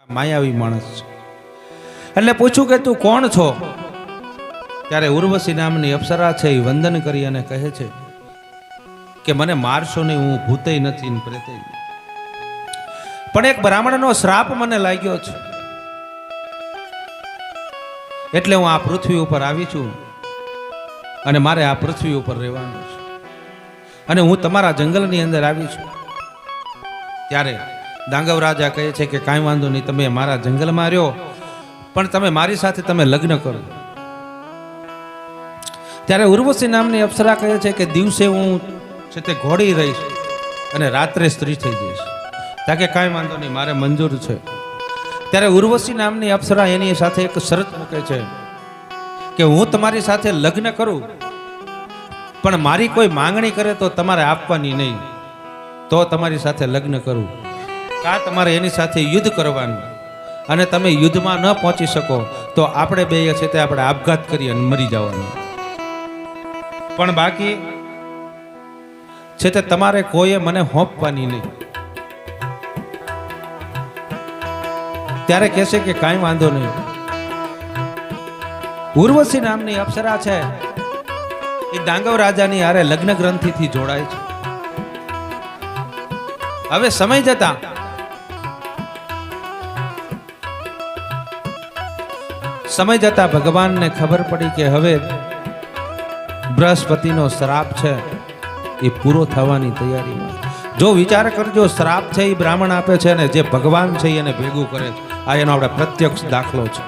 માયાવી માણસ છે. એટલે પૂછ્યું કે તું કોણ છો? ત્યારે ઉર્વશી નામની અપ્સરા છે એ વંદન કરી અને કહે છે કે મને મારશો નહીં, હું ભૂતેય નથી ને પ્રેતેય નથી. પણ એક બ્રાહ્મણનો શ્રાપ મને લાગ્યો છે, એટલે હું આ પૃથ્વી ઉપર આવી છું અને મારે આ પૃથ્વી ઉપર રહેવાનું છે અને હું તમારા જંગલની અંદર આવી છું. ત્યારે દાંગવ રાજા કહે છે કે કાંઈ વાંધો નહીં, તમે મારા જંગલમાં રહ્યો, પણ તમે મારી સાથે તમે લગ્ન કરો. ત્યારે ઉર્વશી નામની અપ્સરા કહે છે કે દિવસે હું છે તે ઘોડી રહીશ અને રાત્રે સ્ત્રી થઈ જઈશ. તાકે કાંઈ વાંધો નહીં, મારે મંજૂર છે. ત્યારે ઉર્વશી નામની અપ્સરા એની સાથે એક શરત મૂકે છે કે હું તમારી સાથે લગ્ન કરું, પણ મારી કોઈ માંગણી કરે તો તમારે આપવાની નહીં, તો તમારી સાથે લગ્ન કરું. કાં તમારે એની સાથે યુદ્ધ કરવાનું, અને તમે યુદ્ધમાં ન પહોંચી શકો તો આપણે બે છે તે આપણે આપઘાત કરી અને મરી જવાનું. પણ બાકી છે તે તમારે કોઈએ મને હોંપવાની નહીં. ત્યારે કહેશે કે કાંઈ વાંધો નહીં. ઉર્વશી નામની અપ્સરા છે એ દાંગવ રાજાની હારે લગ્ન ગ્રંથિથી જોડાય છે. હવે સમય જતા ભગવાનને ખબર પડી કે હવે બૃહસ્પતિનો શ્રાપ છે એ પૂરો થવાની તૈયારીમાં. જો વિચાર કરજો, શ્રાપ છે એ બ્રાહ્મણ આપે છે અને જે ભગવાન છે એને ભેગું કરે છે. આ એનો આપણે પ્રત્યક્ષ દાખલો છે.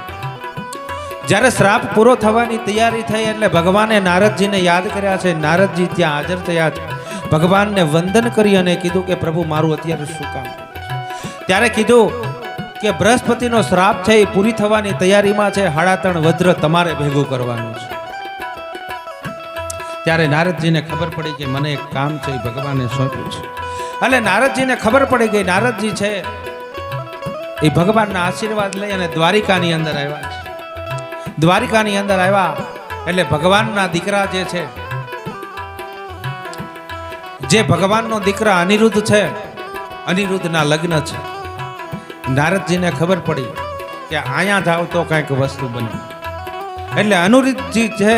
જ્યારે શ્રાપ પૂરો થવાની તૈયારી થઈ એટલે ભગવાને નારદજીને યાદ કર્યા છે. નારદજી ત્યાં હાજર થયા છે. ભગવાનને વંદન કરી અને કીધું કે પ્રભુ મારું અત્યારે શું કામ? ત્યારે કીધું કે બૃહસ્પતિનો શ્રાપ છે એ પૂરી થવાની તૈયારીમાં છે, 3.5 વજ્ર તમારે ભેગું કરવાનું છે. ત્યારે નારદજીને ખબર પડી કે મને એક કામ છે એ ભગવાને સોંપ્યું છે. એટલે નારદજીને ખબર પડી ગઈ. નારદજી છે એ ભગવાનના આશીર્વાદ લઈ અને દ્વારિકાની અંદર આવ્યા છે. દ્વારિકાની અંદર આવ્યા એટલે ભગવાનના દીકરા જે છે, જે ભગવાનનો દીકરા અનિરુદ્ધ છે, અનિરુદ્ધના લગ્ન છે. નારદજીને ખબર પડી કે અહીંયા જાવ તો કંઈક વસ્તુ બને. એટલે અનિરુદ્ધજી છે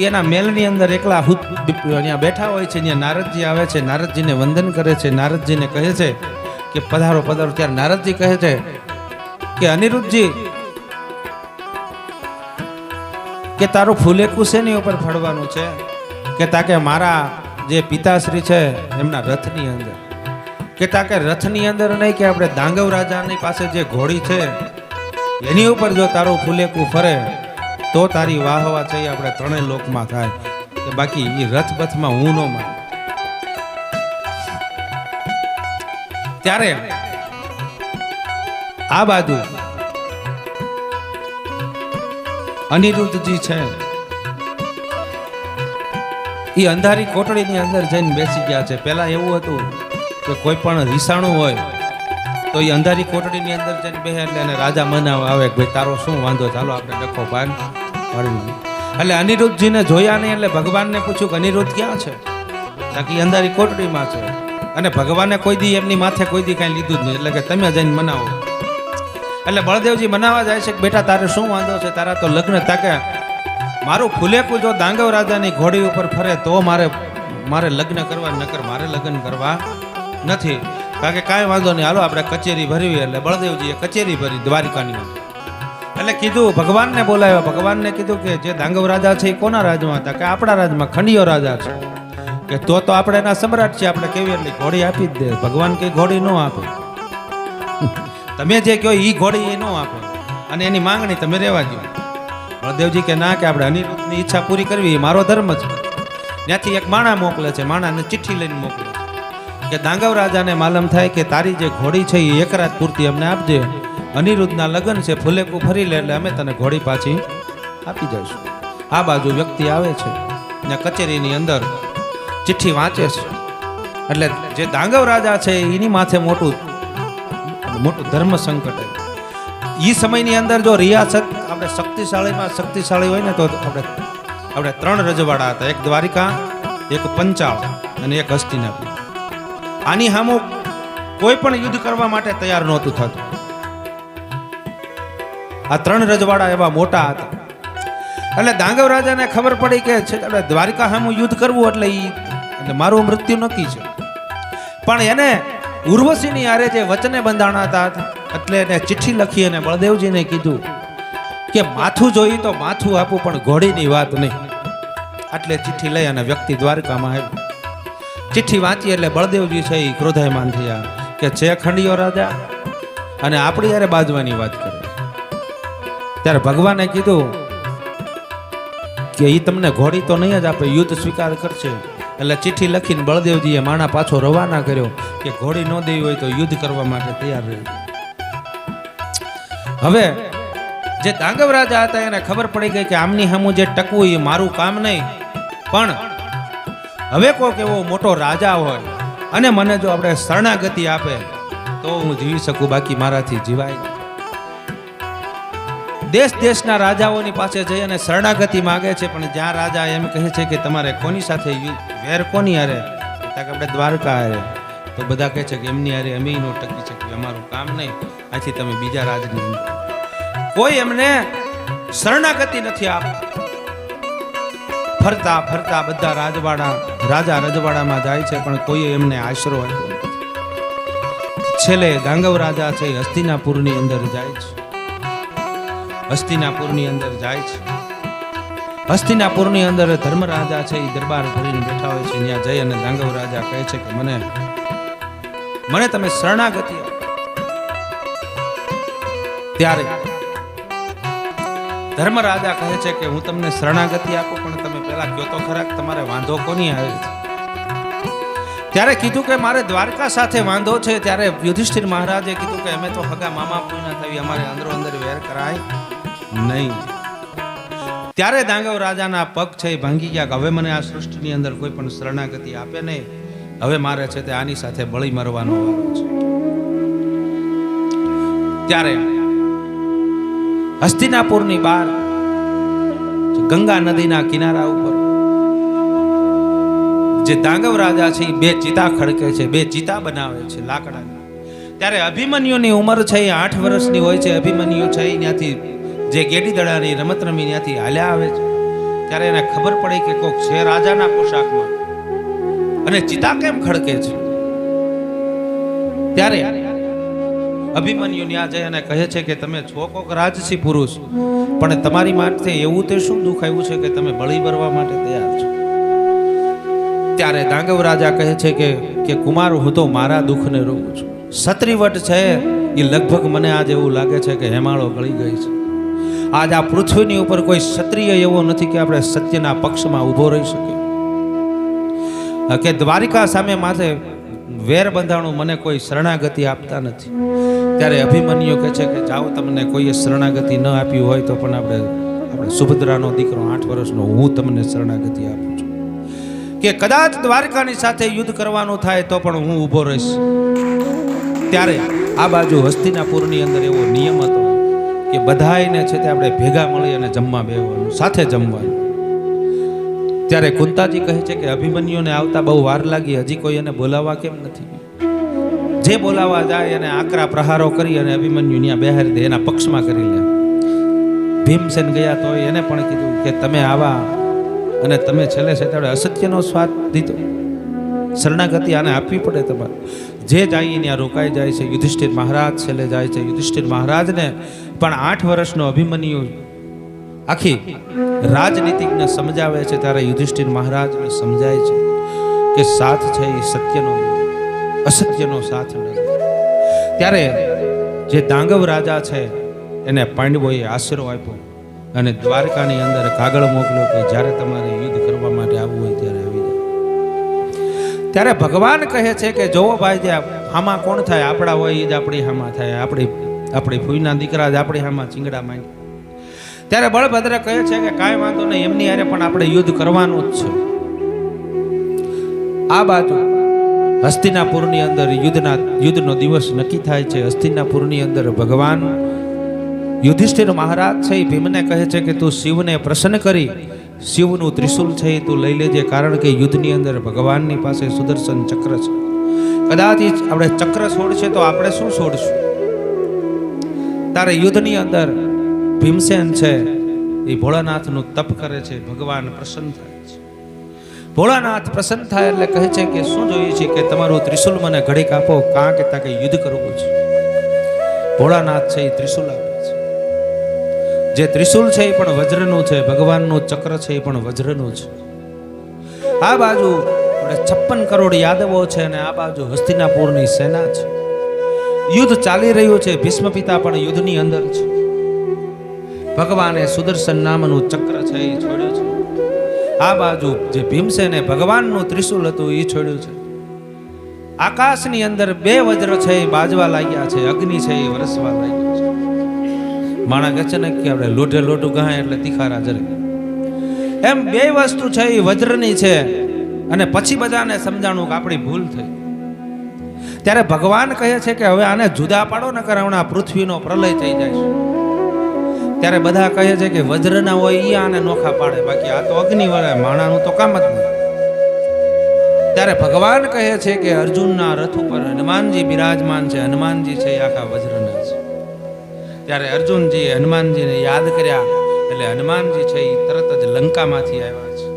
એના મેલની અંદર એકલા અહીંયા બેઠા હોય છે. ત્યાં નારદજી આવે છે, નારદજીને વંદન કરે છે, નારદજીને કહે છે કે પધારો પધારો. ત્યારે નારદજી કહે છે કે અનિરુદ્ધજી, કે તારું ફૂલેકું શેની ઉપર ફળવાનું છે? કે તાકે મારા જે પિતાશ્રી છે એમના રથની અંદર, કે તાકે રથની અંદર નહીં, કે આપણે દાંગવ રાજાની પાસે જે ઘોડી છે એની ઉપર જો તારું ફૂલેકું ફરે તો તારી વાહવા છે આપણે 3 લોકમાં થાય, કે બાકી એ રથ બથમાં હું ન માનું. ત્યારે આ બાજુ અનિરુદ્ધજી છે એ અંધારી કોટડીની અંદર જઈને બેસી ગયા છે. પહેલા એવું હતું કે કોઈ પણ રીસાણું હોય તો એ અંધારી કોટડીની અંદર જઈને બેસે એટલે એને રાજા મનાવવા આવે કે ભાઈ તારો શું વાંધો, ચાલો આપણે ડખો પાડવી. એટલે અનિરુદ્ધજીને જોયા નહીં એટલે ભગવાનને પૂછ્યું કે અનિરુદ્ધ ક્યાં છે? તાકી અંધારી કોટડીમાં છે. અને ભગવાને કોઈ દી એમની માથે કોઈ દી કાંઈ લીધું જ નહીં, એટલે કે તમે જઈને મનાવો. એટલે બળદેવજી મનાવવા જાય છે કે બેટા તારે શું વાંધો છે, તારા તો લગ્ન. તાકે મારું ફૂલેકું જો દાંગવ રાજાની ઘોડી ઉપર ફરે તો મારે લગ્ન કરવા, નકર મારે લગ્ન કરવા નથી. કારણ કે કાંઈ વાંધો નહીં, હાલો આપણે કચેરી ભરવી. એટલે બળદેવજીએ કચેરી ભરી દ્વારિકાની. એટલે કીધું, ભગવાનને બોલાવ્યા. ભગવાનને કીધું કે જે દાંગવ રાજા છે એ કોના રાજમાં હતા? કે આપણા રાજમાં, ખંડિયો રાજા છે. કે તો આપણે એના સમ્રાટ છીએ, આપણે કેવી એટલી ઘોડી આપી જ દે. ભગવાન કઈ ઘોડી ન આપે, તમે જે કહો એ ઘોડી એ ન આપે, અને એની માંગણી તમે રહેવા દો. બળદેવજી કે ના, કે આપણે અનિરુદ્ધની ઈચ્છા પૂરી કરવી એ મારો ધર્મ છે. ત્યાંથી એક માણા મોકલે છે, માણાને ચિઠ્ઠી લઈને મોકલે કે દાંગવ રાજાને માલમ થાય કે તારી જે ઘોડી છે એ 1 રાત પૂરતી અમને આપજે. અનિરુદ્ધના લગ્ન છે, ફૂલેકું ફરી લે એટલે અમે તને ઘોડી પાછી આપી દઈશું. આ બાજુ વ્યક્તિ આવે છે ને કચેરીની અંદર ચિઠ્ઠી વાંચે છે. એટલે જે દાંગવ રાજા છે એની માથે મોટું ધર્મ સંકટ. એ સમયની અંદર જો રિયાસત આપણે શક્તિશાળી હોય ને તો આપણે 3 રજવાડા હતા, એક દ્વારિકા, એક પંચાળ અને એક હસ્તિનાપુર. આની સામું કોઈ પણ યુદ્ધ કરવા માટે તૈયાર નહોતું થતું. આ 3 રજવાડા એવા મોટા હતા. એટલે દાંગવ રાજાને ખબર પડી કે છે દ્વારિકા સામું યુદ્ધ કરવું એટલે મારું મૃત્યુ નક્કી છે. પણ એને ઉર્વશીની હારે જે વચને બંધાણા હતા એટલે એને ચિઠ્ઠી લખી અને બળદેવજીને કીધું કે માથું જોઈએ તો માથું આપું પણ ઘોડીની વાત નહીં. એટલે ચિઠ્ઠી લઈ અને વ્યક્તિ દ્વારકામાં આવ્યું. ચિઠ્ઠી વાંચી એટલે બળદેવજી છે એ ક્રોધાયમાન થયા કે છે ખંડિયો રાજા અને આપણી યારે બાજવાની વાત કરે. ત્યારે ભગવાને કીધું કે એ તમને ઘોડી તો નહીં જ આપે, યુદ્ધ સ્વીકાર કરશે. એટલે ચિઠ્ઠી લખીને બળદેવજીએ માણા પાછો રવાના કર્યો કે ઘોડી ન દેવી હોય તો યુદ્ધ કરવા માટે તૈયાર રહે. હવે જે દાંગવ રાજા હતા એને ખબર પડી ગઈ કે આમની સામું જે ટકવું એ મારું કામ નહીં, પણ હવે કોઈક એવો મોટો રાજા હોય અને મને જો આપણે શરણાગતિ આપે તો હું જીવી શકું, બાકી મારાથી જીવાય. દેશના રાજાઓની પાસે જઈ અને શરણાગતિ માગે છે, પણ જ્યાં રાજા એમ કહે છે કે તમારે કોની સાથે વેર કોની હારે, આપણે દ્વારકા હારે, તો બધા કહે છે કે એમની હારે અમે નો ટકી શકીએ, અમારું કામ નહીં, આથી તમે બીજા રાજની અંદર. કોઈ એમને શરણાગતિ નથી આપતા. ફરતા ફરતા બધા રાજા રજવાડામાં જાય છે, પણ કોઈ એમને આશરો આપ્યો નથી. છેલ્લે દાંગવ રાજા છે હસ્તિનાપુરની અંદર જાય છે. હસ્તિનાપુરની અંદર ધર્મરાજા છે એ દરબાર ભરીને બેઠા હોય છે. ત્યાં જઈ અને દાંગવ રાજા કહે છે કે મને તમે શરણાગતિ આપો. ત્યારે ધર્મરાજા કહે છે કે હું તમને શરણાગતિ આપું, પણ તમે પેલા કયો તો ખરા તમારે વાંધો કોની આવે છે. ત્યારે કીધું કે મારે દ્વારકા સાથે વાંધો છે. ત્યારે યુધિષ્ઠિર મહારાજે કીધું કે અમે તો હગા મામા પૂના થવી, અમારે અંદરો અંદર વેર કરાય નહીં. ત્યારે દાંગવ રાજાના પગ છે એ ભાંગી ગયા કે હવે મને આ સૃષ્ટિની અંદર કોઈ પણ શરણાગતિ આપે નહીં, હવે મારે છે તે આની સાથે બળી મરવાનો વારો છે. ત્યારે હસ્તિનાપુરની બહાર ગંગા નદીના કિનારા ઉપર જે દાંગવ રાજા છે એ 2 ચિતા ખડકે છે, 2 ચિતા બનાવે છે લાકડાની. ત્યારે અભિમન્યુની ઉંમર છે એ 8 વર્ષની હોય છે. અભિમન્યુ છે એ ત્યાંથી જે ગેડી દડાની રમત રમી ત્યાંથી હાલ્યા આવે છે. ત્યારે એને ખબર પડી કે કોક છે રાજાના પોશાકમાં અને ચિતા કેમ ખડકે છે. ત્યારે અભિમન્યુ ત્યાં જઈ અને કહે છે કે તમે છો કોક રાજસી પુરુષ, પણ તમારી માટે એવું તે શું દુઃખ આવ્યું છે કે તમે બળી મરવા માટે તૈયાર છો. ત્યારે દાંગવ રાજા કહે છે કે કુમાર હું તો મારા દુઃખને રોવું છું. ક્ષત્રિવટ છે એ લગભગ મને આજ એવું લાગે છે કે હેમાળો ગળી ગઈ છે. આજ આ પૃથ્વીની ઉપર કોઈ ક્ષત્રિય એવો નથી કે આપણે સત્યના પક્ષમાં ઊભો રહી શકીએ, કે દ્વારિકા સામે માથે વેર બંધાણું મને કોઈ શરણાગતિ આપતા નથી. ત્યારે અભિમન્યુ કહે છે કે જાઓ, તમને કોઈએ શરણાગતિ ન આપી હોય તો પણ આપણે સુભદ્રાનો દીકરો 8 વર્ષનો હું તમને શરણાગતિ આપું છું, કે કદાચ દ્વારકાની સાથે યુદ્ધ કરવાનું થાય તો પણ હું ઊભો રહીશ. ત્યારે આ બાજુ હસ્તિનાપુરની અંદર એવો નિયમ હતો કે બધાયને છે તે આપણે ભેગા મળી અને જમવા બેસવાનું, સાથે જમવાનું. ત્યારે કુંતાજી કહે છે કે અભિમન્યુને આવતા બહુ વાર લાગી, હજી કોઈ એને બોલાવવા કેમ નથી. જે બોલાવવા જાય એને આકરા પ્રહારો કરી અને અભિમન્યુ ત્યાં બેહારી દે, એના પક્ષમાં કરી લે. ભીમસેન ગયા તો એને પણ કીધું કે તમે આવા અને તમે છેલ્લે છેલ્લે અસત્યનો સ્વાદ દીધો, શરણાગતિ આને આપવી પડે તમારે. જે જાય ત્યાં રોકાઈ જાય છે. યુધિષ્ઠિર મહારાજ છેલ્લે જાય છે. યુધિષ્ઠિર મહારાજને પણ 8 વર્ષનો અભિમન્યુ આખી રાજનીતિને સમજાવે છે. ત્યારે યુધિષ્ઠિર મહારાજને સમજાય છે કે સાથ છે એ સત્યનો, અસત્યનો સાથ નથી. ત્યારે જે દાંગવ રાજા છે એને પાંડવોએ આશરો આપ્યો અને દ્વારકાની અંદર કાગળ મોકલ્યો કે જ્યારે તમારે યુદ્ધ કરવા માટે આવવું હોય ત્યારે આવી જાય. ત્યારે ભગવાન કહે છે કે જોવો ભાઈ, જે હામાં કોણ થાય, આપણા હોય એ જ આપણી હામાં થાય, આપણી ફૂઈના દીકરા જ આપણી હામાં ચીંગડા માંગે. ત્યારે બળભદ્ર કહે છે કે કાંઈ વાંધો નહીં, એમની હારે પણ આપણે યુદ્ધ કરવાનું જ છે. આ બાજુ હસ્તિનાપુરની અંદર યુદ્ધનો દિવસ નક્કી થાય છે. હસ્તિનાપુરની અંદર ભગવાન યુધિષ્ઠિર મહારાજ છે એ ભીમને કહે છે કે તું શિવને પ્રસન્ન કરી શિવનું ત્રિશુલ છે એ તું લઈ લેજે, કારણ કે યુદ્ધની અંદર ભગવાનની પાસે સુદર્શન ચક્ર છે. કદાચ આપણે ચક્ર છોડશે તો આપણે શું છોડશું. તારે યુદ્ધની અંદર ભીમસેન છે એ ભોળાનાથનું તપ કરે છે, ભગવાન પ્રસન્ન થાય છે. ભોળાનાથ પ્રસન્ન થાય એટલે કહે છે કે શું જોઈએ છે? કે તમારું ત્રિશુલ મને ઘડીક આપો, કાં કે તાકે યુદ્ધ કરવું છે. ભોળાનાથ છે એ ત્રિશુલ આપે છે. જે ત્રિશુલ છે એ પણ વજ્રનું છે, ભગવાનનું ચક્ર છે એ પણ વજ્રનું છે. આ બાજુ 56 કરોડ યાદવો છે અને આ બાજુ હસ્તિનાપુરની સેના છે. યુદ્ધ ચાલી રહ્યું છે. ભીષ્મ પિતા પણ યુદ્ધની અંદર છે. ભગવાને સુદર્શન નામનું ચક્ર છે એ છોડ્યું છે. આ બાજુ જે ભીમસેને ભગવાનનું ત્રિશુલ હતું એ છોડ્યું છે. આકાશની અંદર 2 વજ્ર છે એ બાજવા લાગ્યા છે, અગ્નિ છે એ વરસવા લાગ્યો છે. માણા કહે છે ને કે આપણે લોઢે લોઢું ગહાય એટલે તીખારા જરે, એમ 2 વસ્તુ છે એ વજ્રની છે. અને પછી બધાને સમજાણું કે આપણી ભૂલ થઈ. ત્યારે ભગવાન કહે છે કે હવે આને જુદા પાડો, નકર હમણાં પૃથ્વીનો પ્રલય થઈ જાય છે. ત્યારે બધા કહે છે કે વજ્રના હોય એ આને નોખા પાડે, બાકી આ તો અગ્નિ વળે, માણાનું તો કામ જ નહીં. ત્યારે ભગવાન કહે છે કે અર્જુનના રથ ઉપર હનુમાનજી બિરાજમાન છે. હનુમાનજી છે એ આખા વજ્રના છે. ત્યારે અર્જુનજીએ હનુમાનજીને યાદ કર્યા એટલે હનુમાનજી છે એ તરત જ લંકામાંથી આવ્યા છે.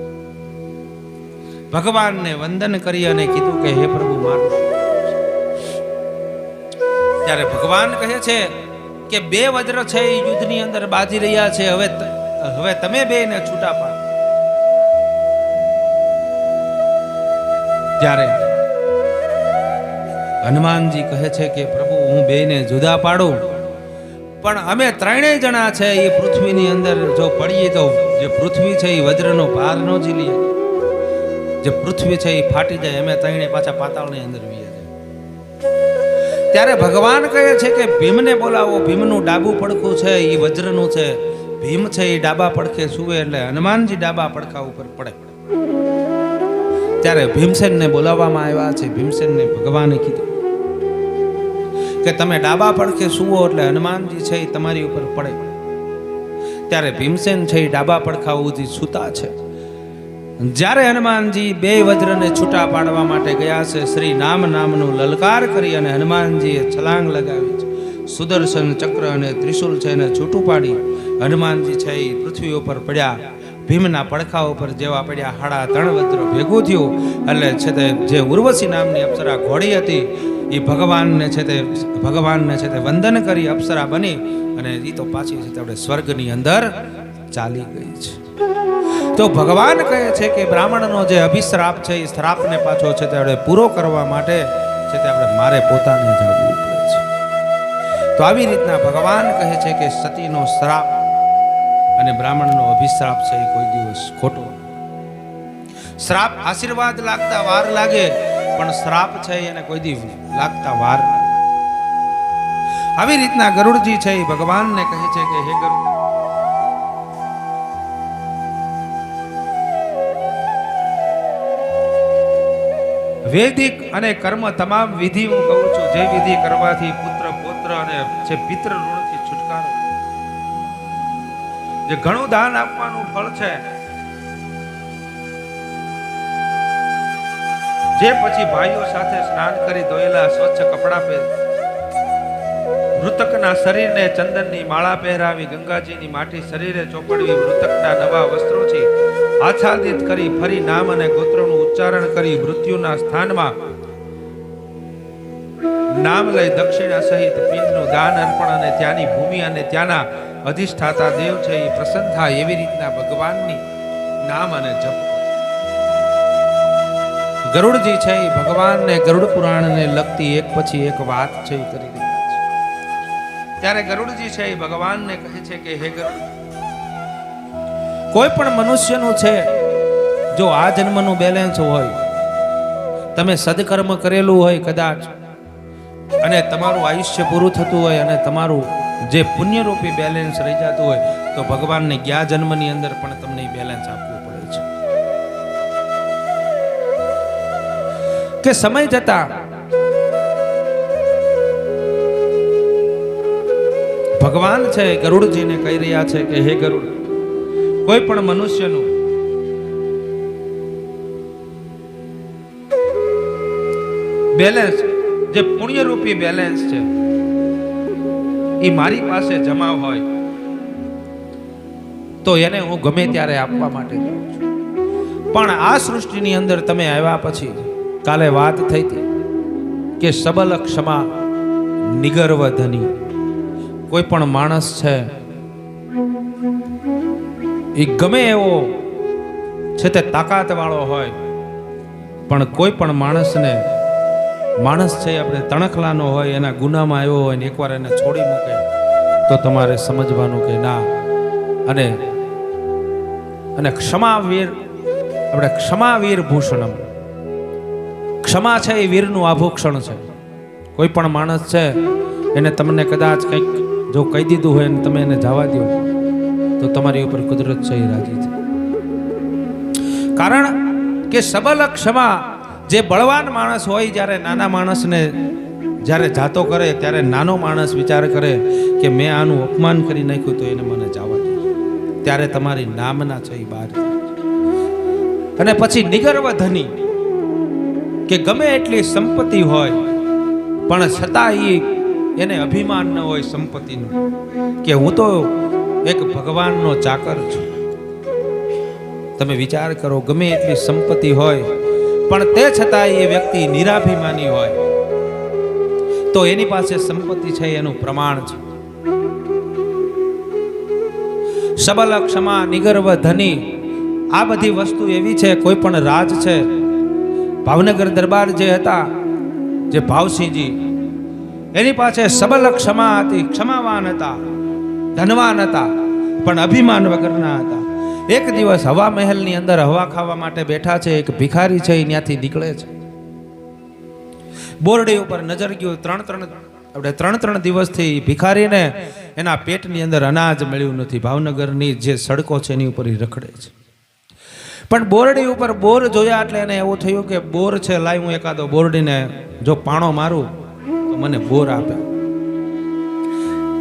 ભગવાનને વંદન કરી અને કીધું કે હે પ્રભુ મારું. ત્યારે ભગવાન કહે છે કે 2 વજ્ર છે એ યુદ્ધની અંદર બાજી રહ્યા છે. હવે તમે 2 ને છૂટા પાડો. ત્યારે હનુમાનજી કહે છે કે પ્રભુ હું 2 ને જુદા પાડું, પણ અમે 3 જણા છે એ પૃથ્વીની અંદર જો પડીએ તો જે પૃથ્વી છે એ વજ્રનો ભાર ન ઝીલી, જે પૃથ્વી છે એ ફાટી જાય, અમે 3 પાછા પાતાળની અંદર વીએ જાય. ત્યારે ભગવાન કહે છે કે ભીમને બોલાવો. ભીમનું ડાબું પડખું છે એ વજ્રનું છે. ભીમ છે એ ડાબા પડખે સુવે એટલે હનુમાનજી ડાબા પડખા ઉપર પડે. ત્યારે ભીમસેનને બોલાવવામાં આવ્યા છે. ભીમસેનને ભગવાને કીધું કે તમે ડાબા પડખે સુવો એટલે હનુમાનજી છે એ તમારી ઉપર પડે. ત્યારે ભીમસેન છે એ ડાબા પડખા સુધી સૂતા છે. જ્યારે હનુમાનજી 2 વજ્રને છૂટા પાડવા માટે ગયા છે, શ્રી નામનું લલકાર કરી અને હનુમાનજીએ છલાંગ લગાવી છે. સુદર્શન ચક્ર અને ત્રિશુલ છે એને છૂટું પાડી હનુમાનજી છે એ પૃથ્વી ઉપર પડ્યા. ભીમના પડખા ઉપર જેવા પડ્યા 3.5 વજ્ર ભેગું થયું એટલે છે તે જે ઉર્વશી નામની અપ્સરા ઘોડી હતી એ ભગવાનને છે તે વંદન કરી અપ્સરા બની અને એ તો પાછી છે તે આપણે સ્વર્ગની અંદર ચાલી ગઈ છે. તો ભગવાન કહે છે કે બ્રાહ્મણનો જે અભિશ્રાપ છે એ શ્રાપને પાછો છે તે આપણે પૂરો કરવા માટે છે તે આપણે મારે પોતાને જવું પડે છે. તો આવી રીતના ભગવાન કહે છે કે સતીનો શ્રાપ અને બ્રાહ્મણનો અભિશ્રાપ છે એ કોઈ દિવસ ખોટો. શ્રાપ આશીર્વાદ લાગતા વાર લાગે, પણ શ્રાપ છે એને કોઈ દિવસ લાગતા વાર. આવી રીતના ગરુડજી છે એ ભગવાનને કહે છે કે હે ગરુડ, વૈદિક અને કર્મ તમામ વિધિ હું કહું છું, જે વિધિ કરવાથી પુત્ર પૌત્ર અને જે પિતૃ ઋણથી છુટકારો, જે ઘણું દાન આપવાનું ફળ છે, જે પછી ભાઈઓ સાથે સ્નાન કરી ધોયેલા સ્વચ્છ કપડા પહેર, મૃતકના શરીરને ચંદનની માળા પહેરાવી, ગંગાજીની માટી શરીરે ચોપડવી, મૃતકના નવા વસ્ત્રોથી આચ્છાદિત કરી ફરી નામ અને ગોત્રનું ઉચ્ચારણ કરી મૃત્યુના સ્થાનમાં નામ લઈ દક્ષિણા સહિત પિંડનું દાન અર્પણ અને ત્યાંની ભૂમિ અને ત્યાંના અધિષ્ઠાતા દેવ છે એ પ્રસન્ન થાય એવી રીતના ભગવાનની નામ અને જપ. ગરુડજી છે એ ભગવાનને ગરુડ પુરાણને લગતી એક પછી એક વાત છે એ કરી રહ્યા છે. ત્યારે ગરુડજી છે એ ભગવાનને કહે છે કે હે ગરુડ, કોઈ પણ મનુષ્યનું છે જો આ જન્મનું બેલેન્સ હોય, તમે સદકર્મ કરેલું હોય કદાચ અને તમારું આયુષ્ય પૂરું થતું હોય અને તમારું જે પુણ્યરૂપી બેલેન્સ રહી જતું હોય તો ભગવાનને ગયા જન્મની અંદર પણ તમને બેલેન્સ આપવું પડે છે. કે સમય જતા ભગવાન છે ગરુડજીને કહી રહ્યા છે કે હે ગરુડ, કોઈ પણ મનુષ્યનું બેલેન્સ, જે પુણ્યરૂપી બેલેન્સ છે એ મારી પાસે જમા હોય તો એને હું ગમે ત્યારે આપવા માટે જાઉં છું. પણ આ સૃષ્ટિની અંદર તમે આવ્યા પછી કાલે વાત થઈ હતી કે સબલ ક્ષમા નિગર્વ ધની. કોઈ પણ માણસ છે એ ગમે એવો છે તે તાકાત વાળો હોય, પણ કોઈ પણ માણસ છે આપણે તણખલાનો હોય, એના ગુનામાં આવ્યો હોય ને એકવાર એને છોડી મૂકે તો તમારે સમજવાનું કે ના. અને ક્ષમાવીર, આપણે ક્ષમાવીર ભૂષણમ, ક્ષમા છે એ વીરનું આભૂષણ છે. કોઈ પણ માણસ છે એને તમને કદાચ કંઈક જો કહી દીધું હોય ને તમે એને જવા દો તો તમારી ઉપર કુદરત છે એ રાજી છે. કારણ કે સબલ ક્ષમા, જે બળવાન માણસ હોય જ્યારે નાના માણસને જ્યારે જાતો કરે ત્યારે નાનો માણસ વિચાર કરે કે મેં આનું અપમાન કરી નાખ્યું તો એને મને જવા દે, ત્યારે તમારી નામના છે એ બહાર. અને પછી નિગર્વ ધની, કે ગમે એટલી સંપત્તિ હોય પણ છતાં એને અભિમાન ન હોય સંપત્તિનું, કે હું તો એક ભગવાનનો ચાકર છું. તમે વિચાર કરો, ગમે એટલી સંપત્તિ હોય પણ તે છતાં એ વ્યક્તિ નિરાભિમાની હોય તો એની પાસે સંપત્તિ છે એનું પ્રમાણ છે. સબલ ક્ષમા નિગર્વ ધની, આ બધી વસ્તુ એવી છે. કોઈ પણ રાજ છે, ભાવનગર દરબાર જે હતા, જે ભાવસિંહજી, એની પાસે સબલ ક્ષમા હતી, ક્ષમાવાન હતા, ધનવાન હતા, પણ અભિમાન વગરના હતા. એક દિવસ હવા મહેલની અંદર હવા ખાવા માટે બેઠા છે. એક ભિખારી છે, ત્યાંથી નીકળે છે. બોરડી ઉપર નજર ગયું. ત્રણ દિવસથી ભિખારીને એના પેટની અંદર અનાજ મળ્યું નથી. ભાવનગરની જે સડકો છે એની ઉપર રખડે છે. પણ બોરડી ઉપર બોર જોયા એટલે એને એવું થયું કે બોર છે, લાય હું એકાદો બોરડીને જો પાણો મારું તો મને બોર આપે.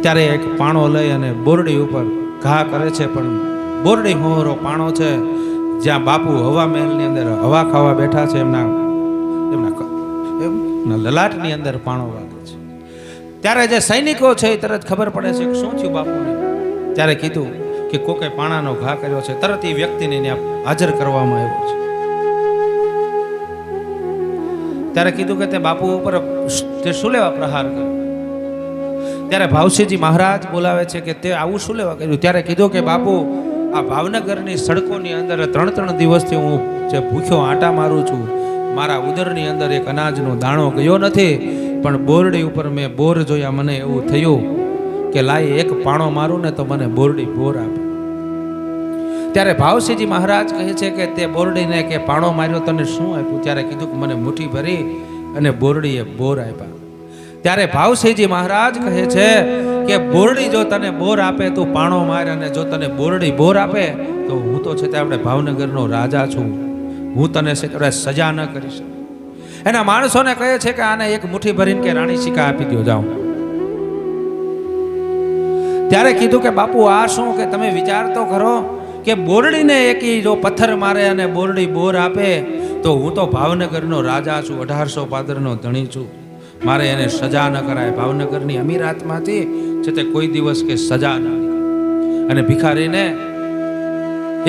ત્યારે એક પાણો લઈ અને બોરડી ઉપર ઘા કરે છે. પણ બોરડી હોરો પાણો છે, જ્યાં બાપુ હવા મહેલની અંદર હવા ખાવા બેઠા છે, એમના લલાટની અંદર પાણો વાગે છે. ત્યારે જે સૈનિકો છે એ તરત ખબર પડે છે કે શું થયું બાપુને. ત્યારે કીધું કે કોકે પાણાનો ઘા કર્યો છે. તરત એ વ્યક્તિને ત્યાં હાજર કરવામાં આવ્યો છે. ત્યારે કીધું કે તે બાપુ ઉપર તે શું લેવા પ્રહાર કર્યો. ત્યારે ભાવસિંહજી મહારાજ બોલાવે છે કે તે આવું શું લેવા કર્યું. ત્યારે કીધું કે બાપુ, આ ભાવનગરની સડકોની અંદર 3 દિવસથી હું જે ભૂખ્યો આંટા મારું છું, મારા ઉદરની અંદર એક અનાજનો દાણો ગયો નથી. પણ બોરડી ઉપર મેં બોર જોયા, મને એવું થયું કે લાય એક પાણો મારું ને તો મને બોરડી બોર આપે. ત્યારે ભાવસિંહજી મહારાજ કહે છે કે તે બોરડીને કે પાણો માર્યો તને શું આપ્યું. ત્યારે કીધું કે મને મુઠ્ઠી ભરી અને બોરડીએ બોર આપ્યા. ત્યારે ભાવસિંહજી મહારાજ કહે છે કે બોરડી જો તને બોર આપે તું પાણો માર, અને જો તને બોરડી બોર આપે તો હું તો છે તે આપણે ભાવનગરનો રાજા છું, હું તને છે સજા ન કરી શકું. એના માણસોને કહે છે કે આને એક મુઠ્ઠી ભરીને કે રાણી સિક્કા આપી દો, જાઓ. ત્યારે કીધું કે બાપુ આ શું, કે તમે વિચાર તો કરો કે બોરડીને એક જો પથ્થર મારે અને બોરડી બોર આપે તો હું તો ભાવનગરનો રાજા છું, 1800 પાદરનો ધણી છું, મારે એને સજા ન કરાય. ભાવનગરની અમીરાતમાંથી છે તે કોઈ દિવસ કે સજા ન નીકળે. અને ભિખારીને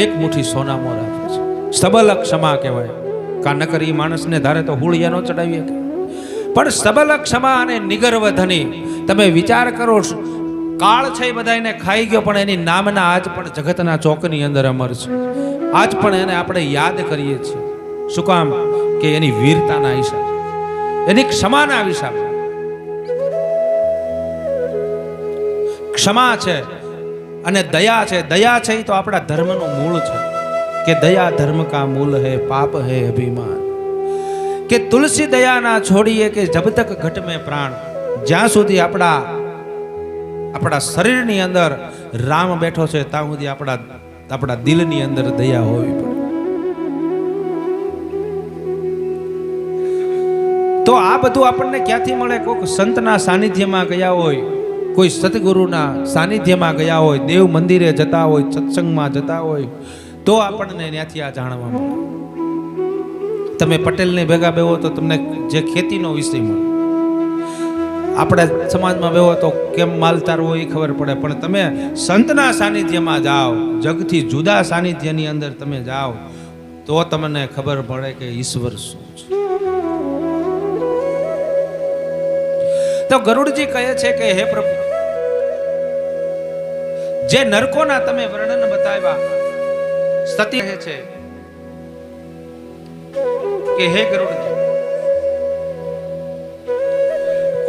એક મુઠ્ઠી સોનામોર આપે છે. સબલ ક્ષમા કહેવાય. કા નકર ઈ માણસને ધારે તો હુળિયા નો ચડાવીએ. પણ સબલ ક્ષમા અને નિગર્વ ધની, તમે વિચાર કરો, કાળ છે એ બધાને ખાઈ ગયો પણ એની નામના આજ પણ જગતના ચોકની અંદર અમર છે. આજ પણ એને આપણે યાદ કરીએ છીએ. શું કામ? કે એની વીરતાના હિસાબે, એની ક્ષમાના હિસાબે. ક્ષમા છે અને દયા છે. દયા છે એ તો આપણા ધર્મનું મૂળ છે કે દયા ધર્મ કા મૂલ હૈ, પાપ હૈ અભિમાન. કે તુલસી દયા ના છોડીએ કે જબ તક ઘટ में પ્રાણ. જ્યાં સુધી આપણા શરીરની અંદર રામ બેઠો છે ત્યાં સુધી આપણા દિલની અંદર દયા હોવી પડે. તો આ બધું આપણને ક્યાંથી મળે? કોઈક સંતના સાનિધ્યમાં ગયા હોય, કોઈ સતગુરુના સાનિધ્યમાં ગયા હોય, દેવ મંદિરે જતા હોય, સત્સંગમાં જતા હોય, તો આપણને ત્યાંથી આ જાણવા મળે. તમે પટેલને ભેગા બેહો તો તમને જે ખેતીનો વિષય મળે. આપણે સમાજમાં બેહો તો કેમ માલ તારવો એ ખબર પડે, પણ તમે સંતના સાનિધ્યમાં જાઓ, જગથી જુદા સાનિધ્યની અંદર તમે જાઓ તો તમને ખબર પડે કે ઈશ્વર શું છે. તો ગરુડજી કહે છે કે હે પ્રભુ, જે નરકોના તમે વર્ણન બતાવ્યા, સતી કહે છે કે હે ગરુડજી,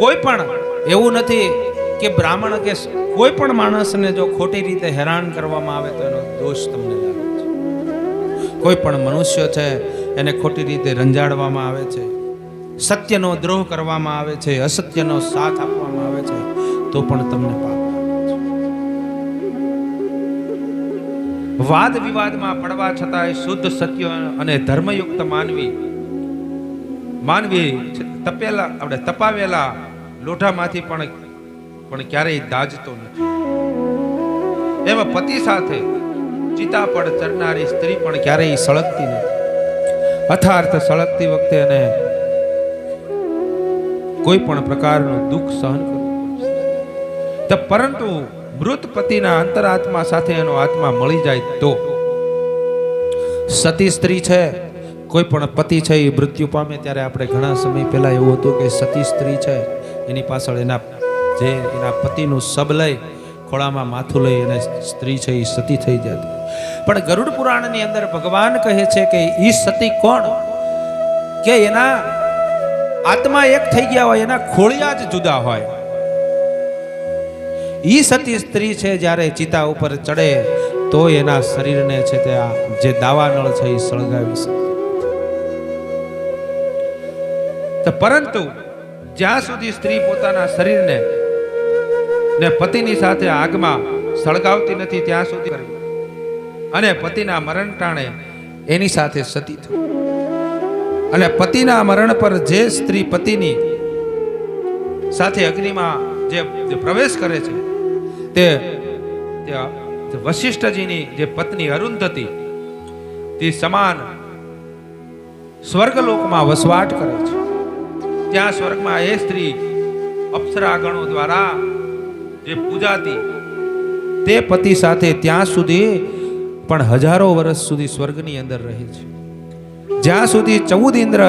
કોઈ પણ એવું નથી કે બ્રાહ્મણ કે કોઈ પણ માણસને જો ખોટી રીતે હેરાન કરવામાં આવે તો એનો દોષ તમને લાગે છે. કોઈ પણ મનુષ્ય છે એને ખોટી રીતે રંજાડવામાં આવે છે, સત્યનો દ્રોહ કરવામાં આવે છે, અસત્યનો સાથ આપવામાં આવે છે તો પણ તમને પાપ લાગે છે. વાદ વિવાદમાં પડવા છતાંય શુદ્ધ સત્ય અને ધર્મયુક્ત માનવી તપાવેલા લોઢામાંથી પણ ક્યારેય દાજતો નથી. એમાં પતિ સાથે ચિતા પર ચરનારી સ્ત્રી પણ ક્યારેય સળગતી નથી. અર્થાર્થ સળગતી વખતે એને કોઈ પણ પ્રકારનું દુઃખ સહન કરવું પડશે. પરંતુ મૃત પતિના અંતરાત્મા સાથે એનો આત્મા મળી જાય તો સતી સ્ત્રી છે, કોઈ પણ પતિ છે એ મૃત્યુ પામે ત્યારે આપણે ઘણા સમય પહેલા એવું હતું કે સતી સ્ત્રી છે એની પાછળ એના પતિનું શબ લઈ ખોળામાં માથું લઈ અને સ્ત્રી છે એ સતી થઈ જતી. પણ ગરુડ પુરાણની અંદર ભગવાન કહે છે કે ઈ સતી કોણ? કે એના આત્મા એક થઈ ગયા હોય, એના ખોળિયા જ જુદા હોય. ઈ સતી સ્ત્રી છે જ્યારે ચિતા ઉપર ચડે તો એના શરીરને છે તે જે દાવાનળ છે એ સળગાવી શકે. પરંતુ જ્યાં સુધી સ્ત્રી પોતાના શરીરને ને પતિની સાથે આગમાં સળગાવતી નથી ત્યાં સુધી અને પતિના મરણ ટાણે એની સાથે સતી થઈ. અને પતિના મરણ પર જે સ્ત્રી પતિની સાથે અગ્નિમાં જે પ્રવેશ કરે છે તે વશિષ્ઠજીની જે પત્ની અરુંધતી તે સમાન સ્વર્ગલોકમાં વસવાટ કરે છે. ત્યાં સ્વર્ગમાં એ સ્ત્રી અપ્સરાગણો દ્વારા જે પૂજાતી તે પતિ સાથે ત્યાં સુધી પણ હજારો વર્ષ સુધી સ્વર્ગની અંદર રહે છે. જ્યાં સુધી 14 ઇન્દ્ર